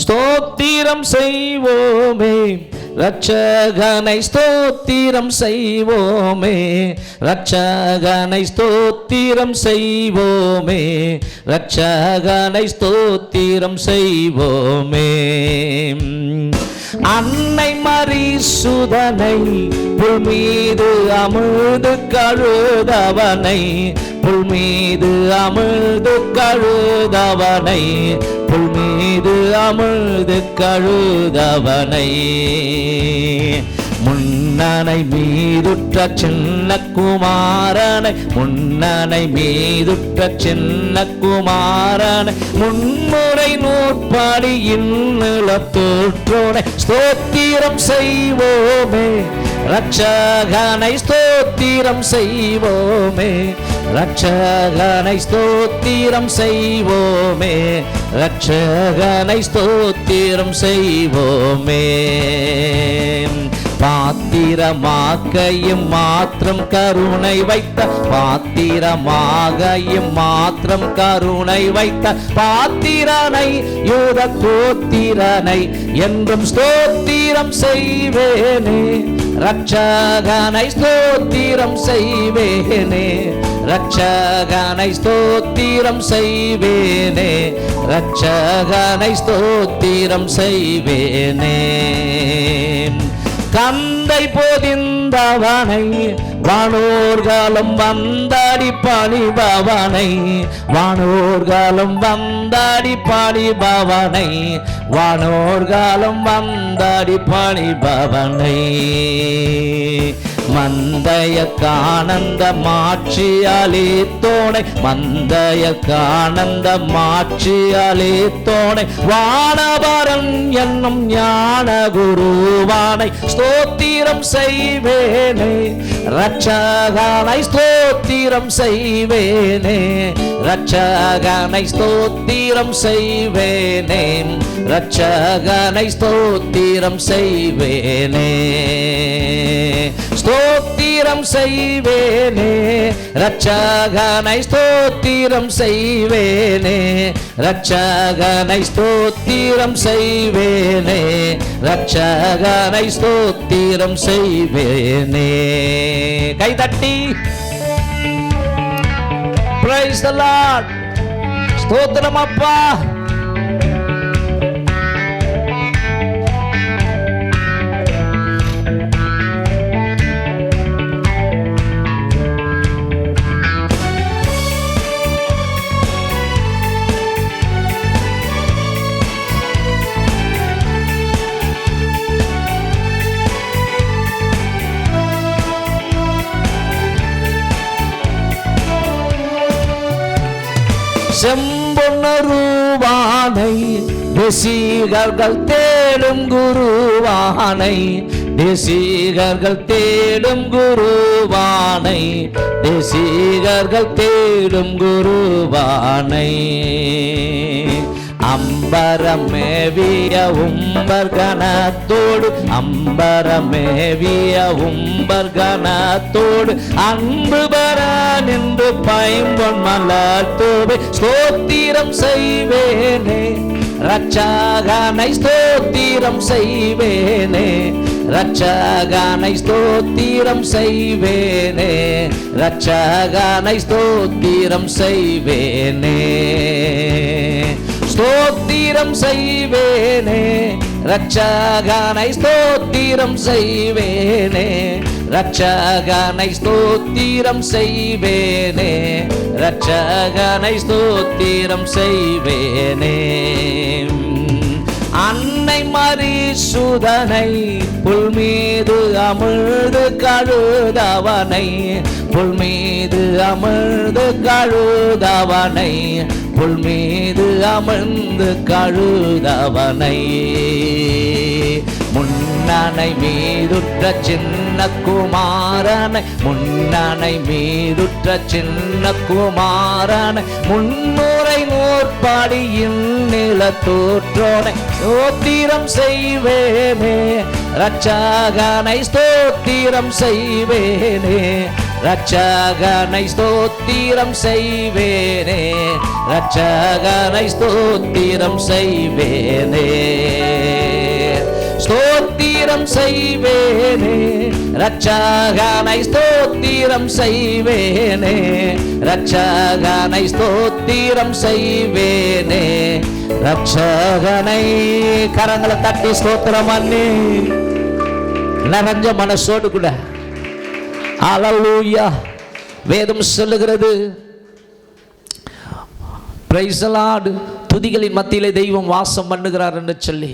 ஸ்தோத்திரம் செய்வோமே, ரட்சகனை ஸ்தோத்திரம் செய்வோமே, ரட்சகனை ஸ்தோத்திரம் செய்வோமே, ரட்சகனை ஸ்தோத்திரம் செய்வோமே. அன்னை மரிசுதனை புல் மீது அமிழ்து கழுதவனை, புல் மீது அமிழ்து கழுதவனை, புல் மீது அமிழ்து கழுதவனை. முன்னனை மீதுற்ற சின்ன குமாரனை, முன்னனை மீதுற்ற சின்ன குமாரனை, முன்முறை நூற்பாடியின் நிலத்தோற்றோனை ஸ்தோத்திரம் செய்வோமே, ரட்சகனை ஸ்தோத்திரம் செய்வோமே, ரட்சகனை ஸ்தோத்திரம் செய்வோமே, ரட்சகனை ஸ்தோத்திரம் செய்வோமே. பாத்திரமாகையும் மாத்திரம் கருணை வைத்த, பாத்திரமாகையும் மாத்திரம் கருணை வைத்த பாத்திரனை, யூத கோத்திரனை என்றும் ஸ்தோத்திரம் செய்வேனே, ரட்சகனை ஸ்தோத்திரம் செய்வேனே, ரட்சகனை ஸ்தோத்திரம் செய்வேனே, ரட்சகனை ஸ்தோத்திரம் செய்வேனே. கந்தை பொதிந்தவனை, வானோர்களும் வந்தாடி பணிபவனை, வானோர்களும் வந்தாடி பணிபவனை, வானோர்களும் வந்தாடி பணிபவனை. மந்தைய கானந்த மாட்சியாலே தோணை, மந்தைய கானந்த மாட்சியாலே தோணை, வானவரன் என்னும் ஞான குருவானை ஸ்தோத்திரம் செய்வேனே, ரட்சகனை ஸ்தோத்திரம் செய்வேனே, ரட்சகனை ஸ்தோத்திரம் செய்வேனே, ரட்சகனை ஸ்தோத்திரம் செய்வேனே. ஸ்தோத்திரம் செய்வேனே, ரட்சகனை ஸ்தோத்திரம் செய்வேனே, ரட்சகனை ஸ்தோத்திரம் செய்வேனே, ரட்சகனை ஸ்தோத்திரம் செய்வேனே. கைதட்டி praise the Lord. ஸ்தோத்திரம் அப்பா. செம்பொன்னருவானை, தேசிகர்கள் தேடும் குருவானை, தேசிகர்கள் தேடும் குருவானை, தேசிகர்கள் தேடும் குருவானை. அம்பரமேவிய உம்பர்கணத்தோடு, அம்பரமேவிய உம்பர்கணத்தோடு, அன்பு பெற நின்று பைம்பொன் மலர்த்தோடு ஸ்தோத்திரம் செய்வேனே, ரட்சகனை ஸ்தோத்திரம் செய்வேனே, ரட்சகனை ஸ்தோத்திரம் செய்வேனே, ரட்சகனை ஸ்தோத்திரம் செய்வேனே. ஸ்தோத்திரம் செய்வேனே, ரட்சகனை ஸ்தோத்திரம் செய்வேனே, ரட்சகனை ஸ்தோத்திரம் செய்வேனே, ரட்சகனை ஸ்தோத்திரம் செய்வேனே. அன்னை மரிசுதனை, புல் மீது அமிழ்து கழுதவனை, புல் மீது அமிழ்து கழுதவனை, புல் மீது அமிழ்ந்து கழுதவனை. முன்னனை மீதுற்ற சின்ன குமாரனை, முன்னனை மீதுற்ற சின்ன குமாரனை, முன்முறை நூற்பாடியின் நிலத்தோற்றோனை ஸ்தோத்திரம் செய்வேனே, ரட்சகனை ஸ்தோத்திரம் செய்வேனே, ரட்சகனை ஸ்தோத்திரம் செய்வேனே, ரட்சகனை ஸ்தோத்திரம் செய்வேனே, ஸ்தோத்திரம் செய்வேனே, ரட்சகனை ஸ்தோத்திரம் செய்வேனே, ரட்சகனை ஸ்தோத்திரம் செய்வேனே, ரட்சகனை. கரங்களை தட்டி ஸ்தோத்திரம் பண்ணி நிறைஞ்ச மனசோடு கூட ஹல்லேலூயா. வேதம் சொல்லுகிறது, பிரைஸ் தி லார்ட், துதிகளின் மத்தியிலே தெய்வம் வாசம் பண்ணுகிறார் என்று சொல்லி.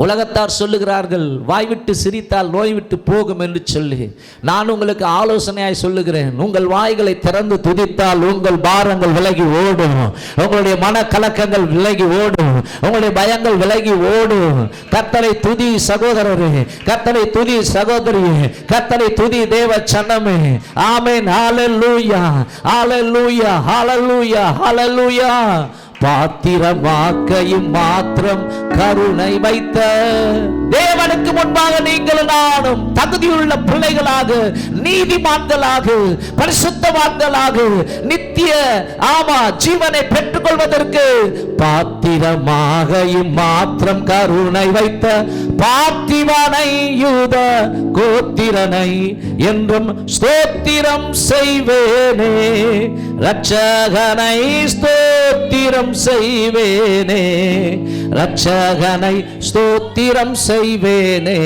உலகத்தார் சொல்லுகிறார்கள், வாய் விட்டு சிரித்தால் நோய் விட்டு போகும் என்று சொல்லி. நான் உங்களுக்கு ஆலோசனையாய் சொல்லுகிறேன், உங்கள் வாய்களை திறந்து துதித்தால் உங்கள் பாரங்கள் விலகி ஓடும், உங்களுடைய மன கலக்கங்கள் விலகி ஓடும், உங்களுடைய பயங்கள் விலகி ஓடும். கர்த்தரை துதி சகோதரரே, கர்த்தரை துதி சகோதரியே, கர்த்தரை துதி தேவ சனமே. ஆமென். ஹல்லேலூயா, ஹல்லேலூயா, ஹல்லேலூயா, ஹல்லேலூயா. பாத்திரமாக்கையும் மாத்திரம் கருணை வைத்த தேவனுக்கு முன்பாக நீங்களும் நானும் தகுதியுள்ள பிள்ளைகளாக, நீதிமான்களாக, பரிசுத்தவான்களாக, நித்திய ஜீவனை பெற்றுக்கொள்வதற்கு பாத்திரமாகையும் மாத்திரம் கருணை வைத்த பார்த்திவனை யூத கோத்திரனை என்றும் ஸ்தோத்திரம் செய்வேனே, ரட்சகனை ஸ்தோத்திரம் செய்வேனே, ரட்சகனை ஸ்தோத்திரம் செய்வேனே,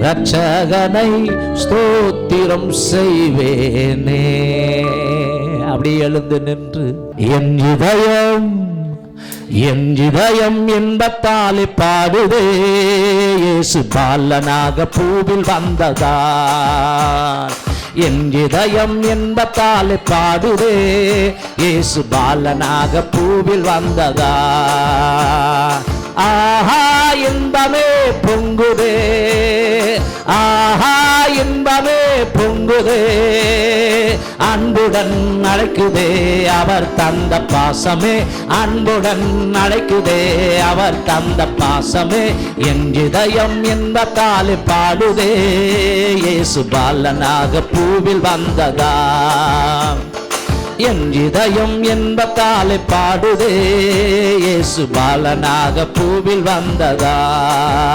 ரட்சகனை ஸ்தோத்திரம் செய்வேனே. அப்படி எழுந்து நின்று என் இதயம் இன்பத்தாலே பாடுதே, இயேசு பாலனாக பூவில் வந்ததால். என் இதயம் இன்பத்தாலே பாடுதே, இயேசு பாலனாக பூவில் வந்ததால். ஆஹா இன்பமே பொங்குதே, ஆஹா இன்பமே பொங்குதே, அன்புடன் அழைக்குதே அவர் தந்த பாசமே, அன்புடன் அழைக்குதே அவர் தந்த பாசமே. என் இதயம் இன்பத்தாலே பாடுதே, இயேசு பாலனாக பூவில் வந்ததா. என் இதயம் இன்பத்தாலே பாடுதே, இயேசு பாலனாக பூவில் வந்ததால்.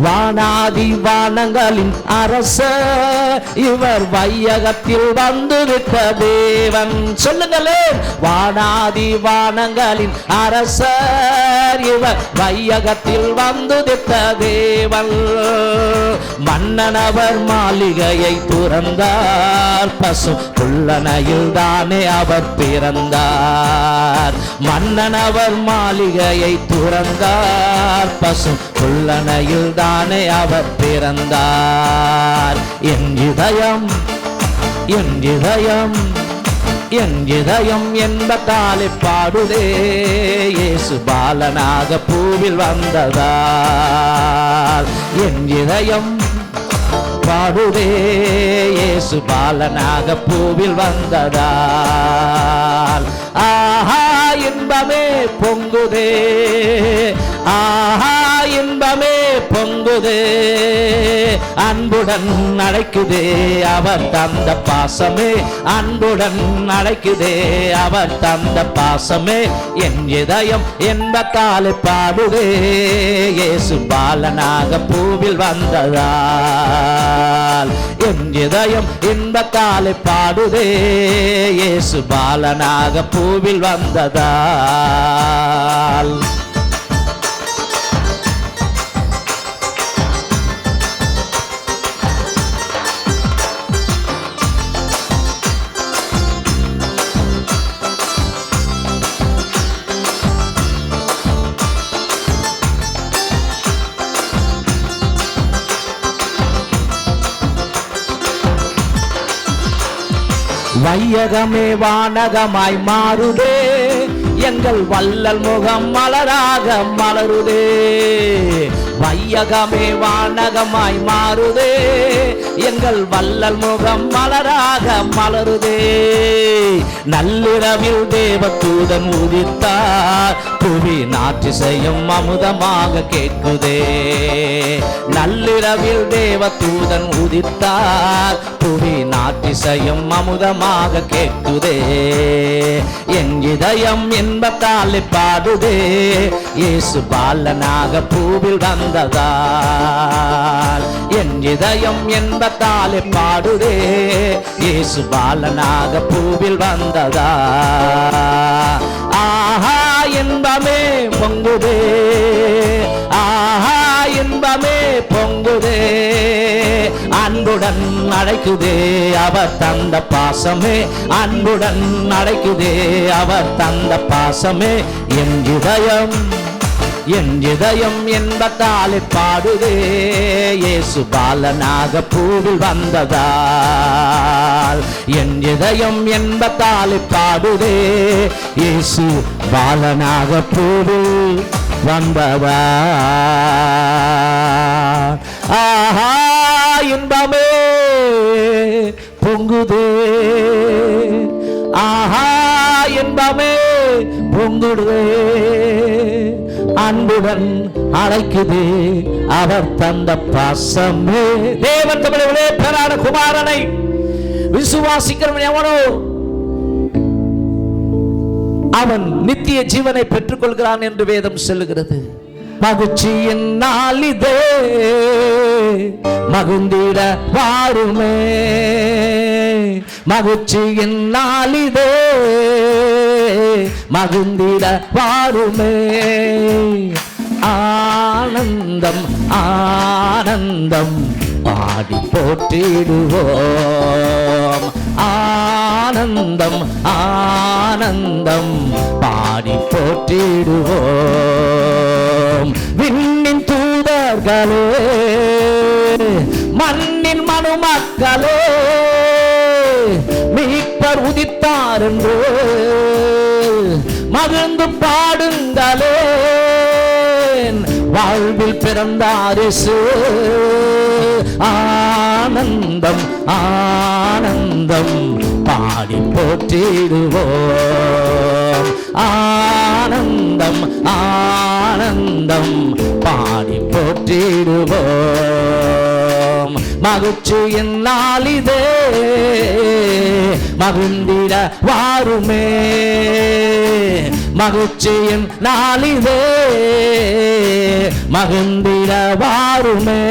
வானாதி வானங்களின் அரசர் இவர் வையகத்தில் வந்துவிட்ட தேவன். சொல்லுங்களே, வானாதி வானங்களின் அரசர் இவர் வையகத்தில் வந்துவிட்ட தேவன். மன்னனவர் மாளிகையை துறந்தார், பசு புல்லனையில் தானே அவர் பிறந்தார். மன்னனவர் மாளிகையை துறந்தார், பசு புல்லனையில் தானே அவர் பிறந்தார். என் இதயம் என் இதயம் என் இதயம் என்பதாலே பாடுதே, இயேசு பாலனாக பூவில் வந்ததால். என் இதயம் பாடுதே, இயேசு பாலனாக பூவில் வந்ததால். ஆஹா இன்பமே பொங்குதே, ஆஹா இன்பமே பொங்குதே, அன்புடன் அழைக்குதே அவர் தந்த பாசமே, அன்புடன் அழைக்குதே அவர் தந்த பாசமே. என் இதயம் என்பதாலே பாடுதே, இயேசு பாலனாக பூவில் வந்ததால். என் இதயம் என்பதாலே பாடுதே, இயேசு பாலனாக பூவில் வந்ததால். வையகமே வானகமாய் மாறுதே, எங்கள் வள்ளல் முகம் மலராக மலருதே. வையகமே வானகமாய் மாறுதே, எங்கள் வள்ளல் முகம் மலராக மலருதே. நள்ளிரவில் தேவதூதன் உதித்தார், புவி நாற்றிசையும் அமுதமாக கேட்குதே. நள்ளிரவில் தேவதூதன் உதித்தார், புவி நாற்றிசையும் அமுதமாக கேட்குதே. என் இதயம் இன்பத்தாலே பாடுதே, இயேசு பாலனாக பூவில் வந்ததால். என் இதயம் இன்பத்தாலே பாடுதே, இயேசு பாலனாக பூவில் வந்ததால். ஆஹா இன்பமே பொங்குதே, ஆஹா இன்பமே பொங்குதே, அன்புடன் அழைக்குதே அவர் தந்த பாசமே, அன்புடன் அழைக்குதே அவர் தந்த பாசமே. என் இதயம் என்பதாலே பாடுதே, இயேசு பாலனாக பூவில் வந்ததால். என் இதயம் என்பதாலே பாடுதே, இயேசு பாலனாக பூவில் வந்ததால். ஆஹா இன்பமே பொங்குதே, ஆஹா இன்பமே பொங்குதே, அன்புடன் அழைக்குதே அவர் தந்த பாசமே. தேவன் தமிழே பெறான குமாரனை விசுவாசிக்கிறவன் எவனோ அவன் நித்திய ஜீவனை பெற்றுக் கொள்கிறான் என்று வேதம் சொல்லுகிறது. மகிழ்ச்சியின் நாளிதே, மகிழ்ந்திட வாருமே, மகிழ்ச்சியின் நாளிதே, மகிழ்ந்திட வாருமே. ஆனந்தம் ஆனந்தம் பாடி போற்றிடுவோம், ஆனந்தம் ஆனந்தம் பாடி போற்றிடுவோம். விண்ணின் தூதர்களே, மண்ணின் மனுமக்களே, மீட்பர் உதித்தார் என்று மகிழ்ந்து பாடுங்களே. வாழ்வில் பிறந்தார் இயேசு, ஆனந்தம் ஆனந்தம் பாடி போற்றிடுவோம், ஆனந்தம் ஆனந்தம் பாடி போற்றிடுவோம். மகிழ்ச்சியின் நாளிதே, மகிழ்ந்திட வாருமே, மகிழ்ச்சியின் நாளிதே, மகிழ்ந்திட வாருமே.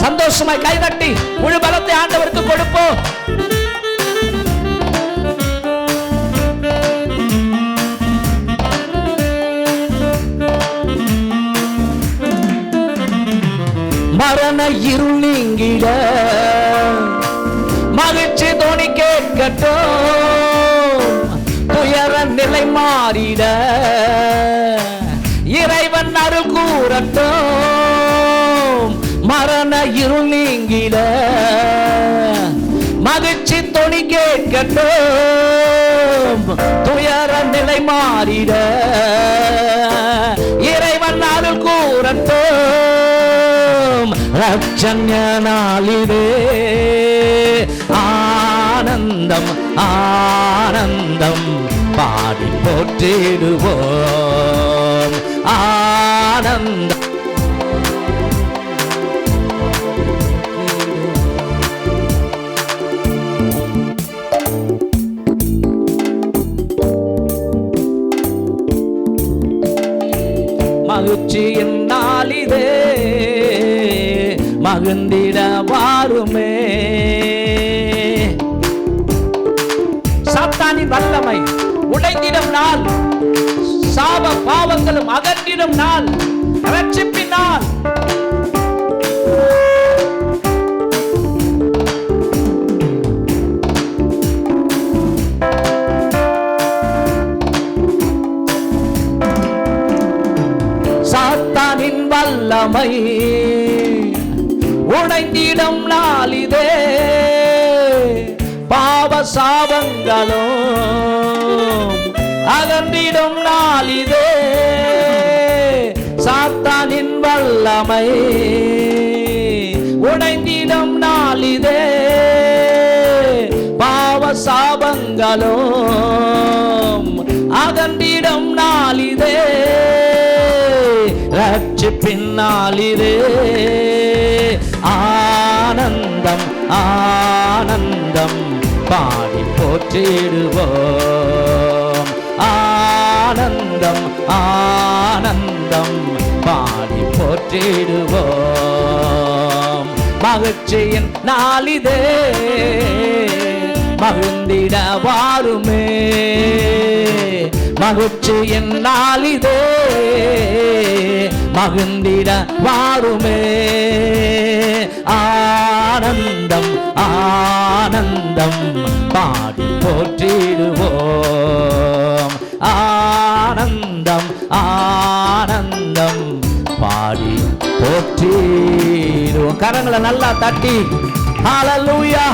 சந்தோஷமாய் கைதட்டி முழு பலத்தை ஆண்டவருக்கு கொடுப்போம். மரண இருள் நீங்கிட மகிழ்ச்சி தோணி கேட்கட்டும், துயர நிலை மாறிட இறைவன் அருள் கூறட்டும். மரண இருள் நீங்கிட மகிழ்ச்சி தொனி கேட்கட்டும், துயர நிலை மாறிட இறைவன் அருள் கூறட்டும். ரட்சண்ய நாளிலே ஆனந்தம் ஆனந்தம் பாடி போற்றிடுவோம், ஆனந்தம் மகிழ்ச்சியின் நாளிதே, மகிழ்ந்திட வாருமே. சாத்தானின் வல்லமை உடைந்திடும் நாள், சாப பாவங்களும் அகற்றிடும் நாள், ரட்சிப்பின் நாள். சாத்தானின் வல்லமை உடைந்திடும் நாளிதே, பாவ சாபங்களும் அகன்றிடும் நாளிதே, சாத்தானின் வல்லமை உடைந்திடும் நாளிதே, பாவ சாபங்களும் அகன்றிடும் நாளிதே, ரட்சிப்பின் நாளிதே. ஆனந்தம் ஆனந்தம் பாடி போற்றிடுவோம், ஆனந்தம் ஆனந்தம் பாடி போற்றிடுவோம். மகிழ்ச்சியின் நாளிதே, மகிழ்ந்திட வாருமே, மகிழ்ச்சியின் நாளிதே, மகிழ்ந்திட வாருமே. ஆனந்தம் ஆனந்தம் பாடி போற்றிடுவோம், ஆனந்தம் ஆனந்தம் பாடி போற்றிடுவோம். கரங்களை நல்லா தட்டி ஹல்லேலூயா.